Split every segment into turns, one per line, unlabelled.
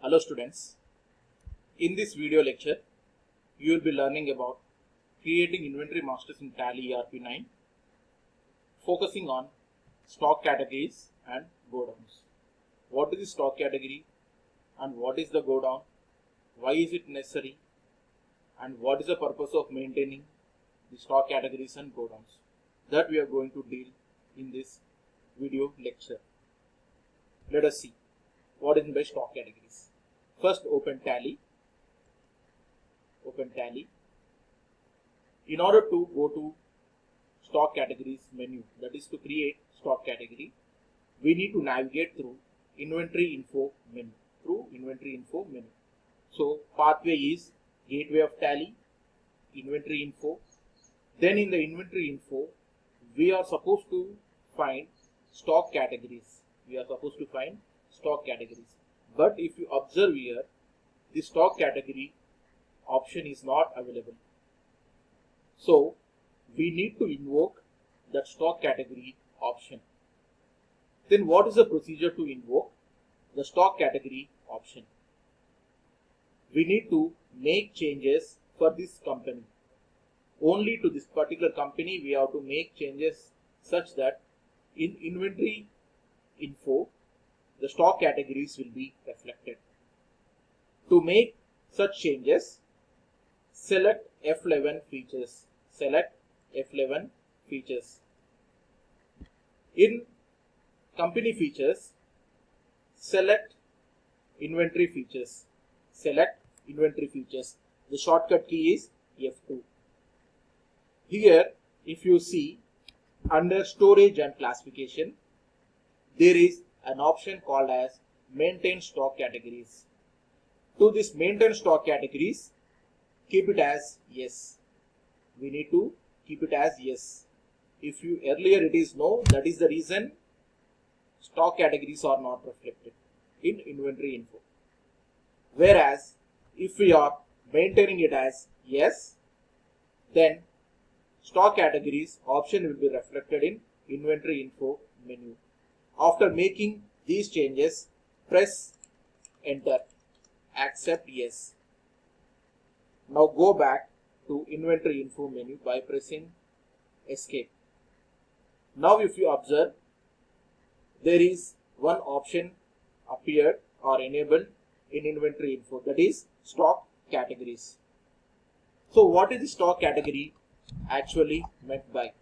Hello students, in this video lecture you will be learning about creating inventory masters in Tally ERP9, focusing on stock categories and godowns. What is the stock category and what is the godown, why is it necessary, and what is the purpose of maintaining the stock categories and godowns, that we are going to deal in this video lecture. Let us see what is meant by stock categories. First, open Tally. In order to go to stock categories menu, that is to create stock category, we need to navigate through inventory info menu. So pathway is gateway of Tally, inventory info. Then in the inventory info, we are supposed to find stock categories. But if you observe here, the stock category option is not available. So we need to invoke that stock category option. Then what is the procedure to invoke the stock category option? We need to make changes for this company. Only to this particular company we have to make changes such that in inventory info the stock categories will be reflected. To make such changes, select F11 features. In company features, select inventory features. The shortcut key is F2. Here, if you see under storage and classification, there is an option called as maintain stock categories. To this maintain stock categories, keep it as yes. We need to keep it as yes. If you earlier it is no, that is the reason stock categories are not reflected in inventory info. Whereas if we are maintaining it as yes, then stock categories option will be reflected in inventory info menu. After making these changes, press enter, accept yes. Now go back to inventory info menu by pressing escape. Now if you observe, there is one option appeared or enabled in inventory info, that is stock categories. So what is the stock category actually meant by?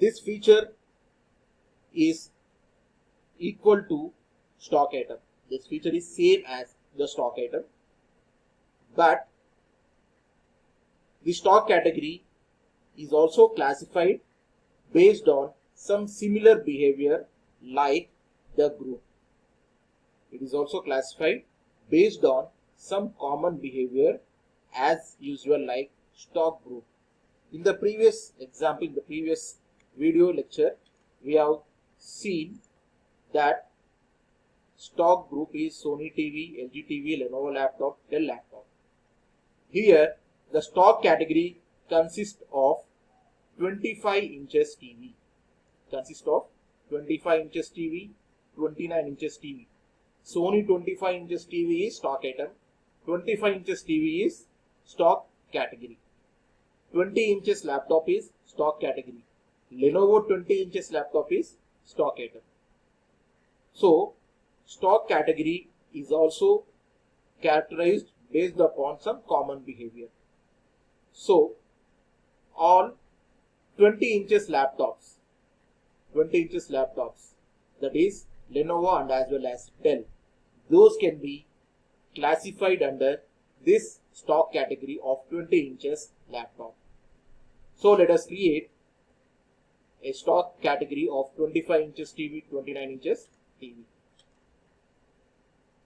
This feature is equal to stock item. This feature is same as the stock item, but the stock category is also classified based on some similar behavior like the group. It is also classified based on some common behavior as usual like stock group. In the previous example, in the previous video lecture, we have seen that stock group is Sony TV, LG TV, Lenovo laptop, Dell laptop. Here the stock category consists of 25 inches TV. 29 inches TV. Sony 25 inches TV is stock item. 25 inches TV is stock category. 20 inches laptop is stock category. Lenovo 20 inches laptop is stock item. So stock category is also characterized based upon some common behavior. So all 20 inches laptops, that is Lenovo and as well as Dell, those can be classified under this stock category of 20 inches laptop. So let us create a stock category of 25 inches TV, 29 inches TV.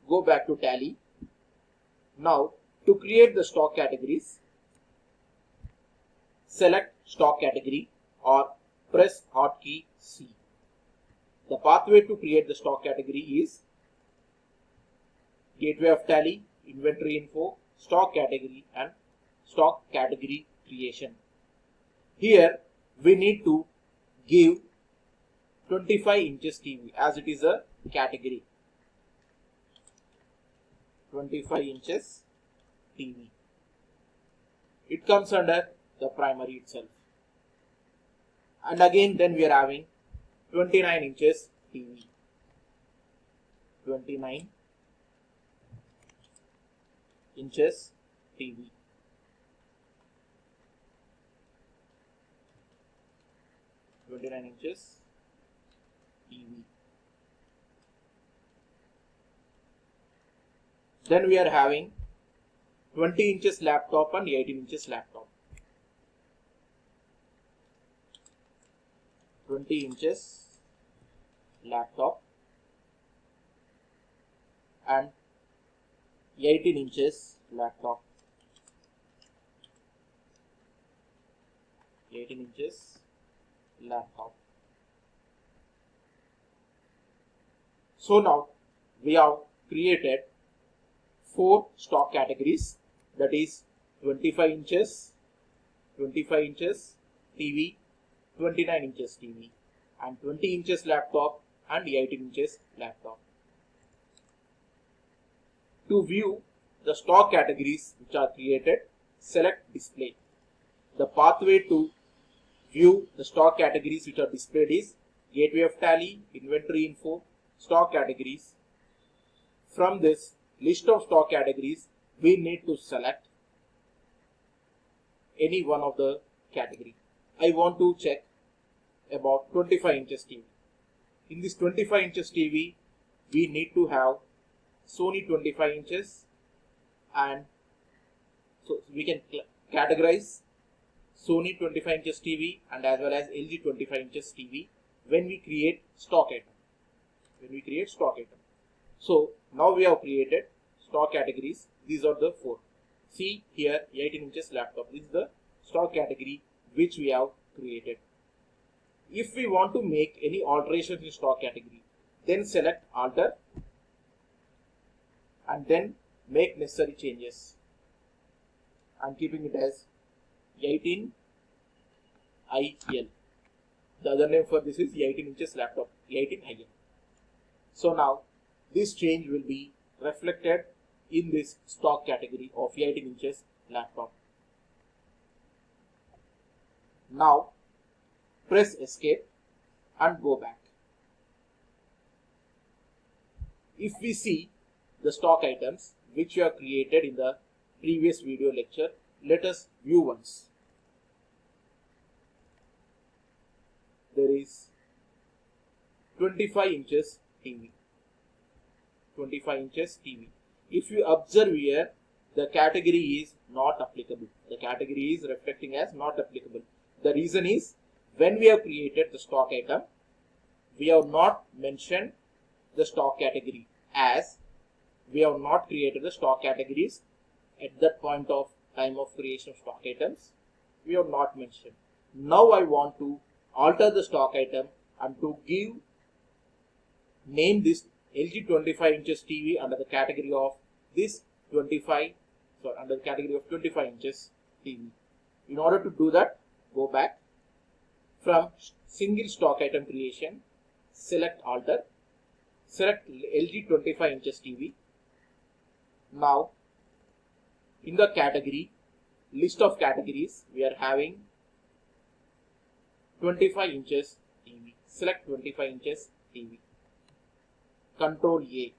Go back to Tally. Now to create the stock categories, select stock category or press hotkey C. The pathway to create the stock category is gateway of Tally, inventory info, stock category and stock category creation. Here we need to give 25 inches TV as it is a category. 25 inches TV. It comes under the primary itself. And again then we are having 29 inches TV. 29 inches TV. 29 inches TV. Then we are having 20 inches laptop and 18 inches laptop. 20 inches laptop and 18 inches laptop. 18 inches laptop. So now we have created 4 stock categories, that is 25 inches TV, 29 inches TV, and 20 inches laptop and 18 inches laptop. To view the stock categories which are created, select display. The pathway to view the stock categories which are displayed is gateway of tally, inventory info, stock categories. From this list of stock categories, we need to select any one of the category. I want to check about 25 inches TV. In this 25 inches TV, we need to have Sony 25 inches, and so we can categorize Sony 25 inches TV and as well as LG 25 inches TV when we create stock item. So now we have created stock categories. These are the 4. See here, 18 inches laptop. This is the stock category which we have created. If we want to make any alterations in stock category, then select alter and then make necessary changes. I'm keeping it as 18 IL. The other name for this is 18 inches laptop, 18 IL. So now this change will be reflected in this stock category of 18 inches laptop. Now press escape and go back. If we see the stock items which you have created in the previous video lecture, let us view once. There is 25 inches TV. 25 inches TV. If you observe here, the category is not applicable. The category is reflecting as not applicable. The reason is, when we have created the stock item, we have not mentioned the stock category, as we have not created the stock categories at that point of time of creation of stock items. We have not mentioned. Now I want to alter the stock item and to name this LG 25 inches TV under the category of this under the category of 25 inches TV. In order to do that, go back from single stock item creation, select alter, select LG 25 inches TV. Now in the category list of categories, we are having 25 inches TV. Select 25 inches TV. Control A.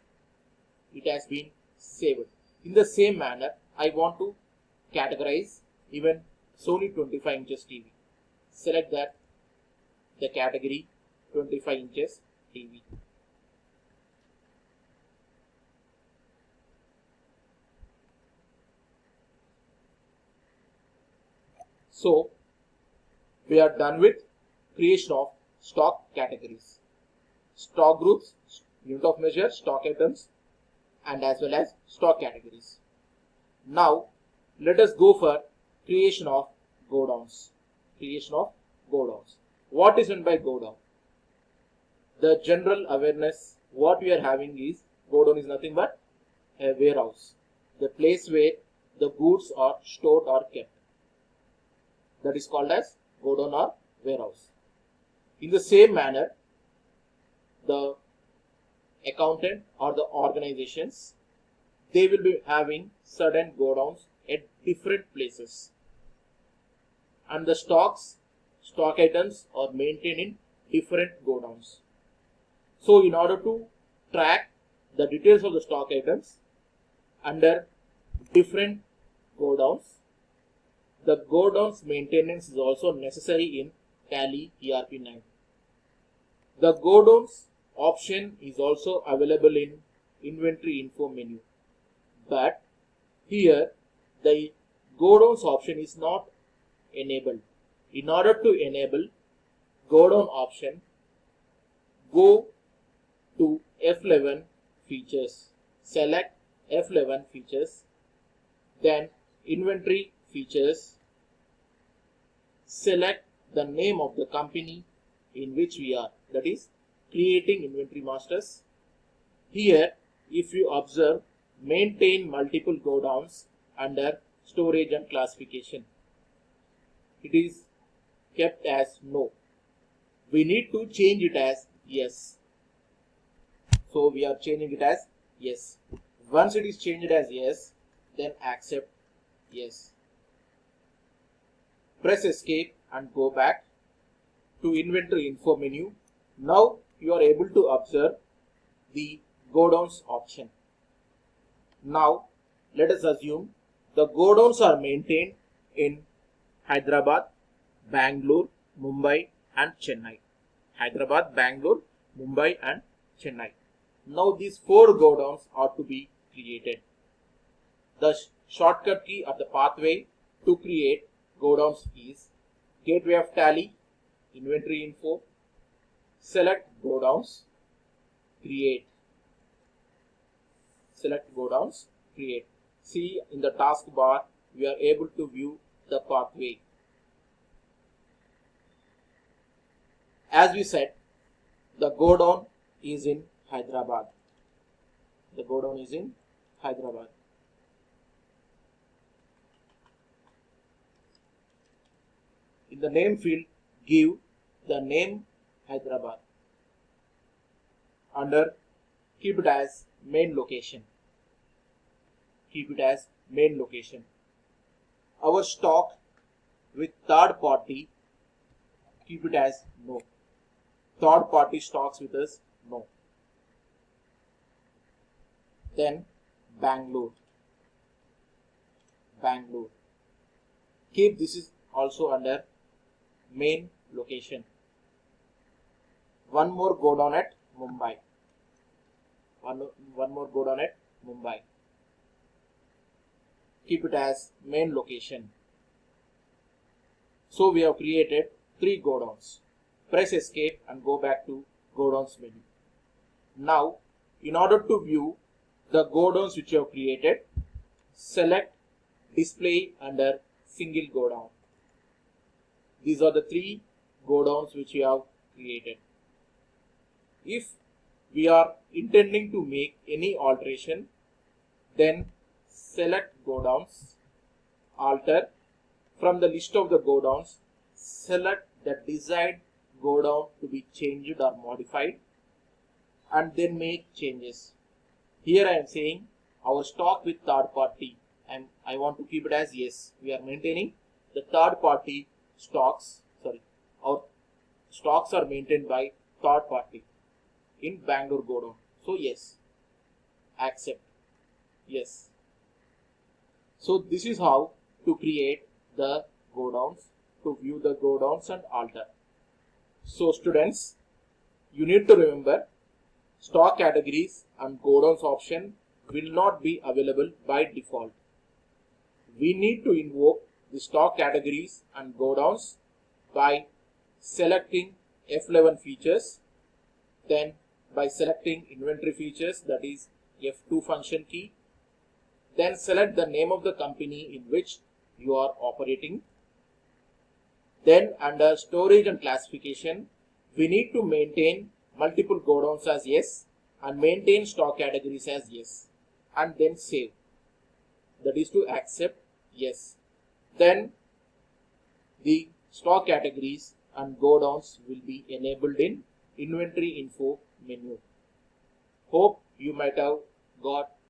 It has been saved. In the same manner, I want to categorize even Sony 25 inches TV. Select that, the category 25 inches TV. So we are done with creation of stock categories, stock groups, unit of measure, stock items, and as well as stock categories. Now let us go for creation of go downs. What is meant by go down? The general awareness what we are having is go down is nothing but a warehouse, the place where the goods are stored or kept. That is called as go down or warehouse. In the same manner, the accountant or the organizations, they will be having certain godowns at different places, and the stock items are maintained in different godowns. So in order to track the details of the stock items under different godowns, the godowns maintenance is also necessary in Tally ERP9. The godowns option is also available in inventory info menu, but here the godowns option is not enabled. In order to enable godown option, go to F11 features, select F11 features, then inventory features, select the name of the company in which we are, that is creating inventory masters. Here, if you observe, maintain multiple godowns under storage and classification, it is kept as no. We need to change it as yes. So we are changing it as yes. Once it is changed as yes, then accept yes. Press escape and go back to inventory info menu. Now you are able to observe the godowns option. Now let us assume the godowns are maintained in Hyderabad, Bangalore, Mumbai and Chennai. Hyderabad, Bangalore, Mumbai and Chennai. Now these 4 godowns are to be created. The shortcut key or the pathway to create godowns is gateway of Tally, inventory info, select godowns, create. Select godowns, create. See in the taskbar we are able to view the pathway. As we said, the godown is in Hyderabad. The godown is in Hyderabad. In the name field, give the name Hyderabad. Under, keep it as main location. Keep it as main location. Our stock with third party, keep it as no. Third party stocks with us, no. Then Bangalore. Bangalore. Keep this is also under main location. One more godown at Mumbai. One more godown at Mumbai. Keep it as main location. So we have created 3 godowns. Press escape and go back to godowns menu. Now, in order to view the godowns which you have created, select display under single godown. These are the 3 godowns which we have created. If we are intending to make any alteration, then select godowns, alter. From the list of the godowns, select the desired godown to be changed or modified and then make changes. Here I am saying our stock with third party, and I want to keep it as yes. We are maintaining the third party stocks, our stocks are maintained by third party in Bangalore godown. So yes, accept, yes. So this is how to create the godowns, to view the godowns and alter. So students, you need to remember stock categories and godowns option will not be available by default. We need to invoke the stock categories and godowns by selecting F11 features, then by selecting inventory features, that is F2 function key, then select the name of the company in which you are operating. Then under storage and classification, we need to maintain multiple godowns as yes and maintain stock categories as yes, and then save, that is to accept yes. Then the stock categories and godowns will be enabled in inventory info menu. Hope you might have got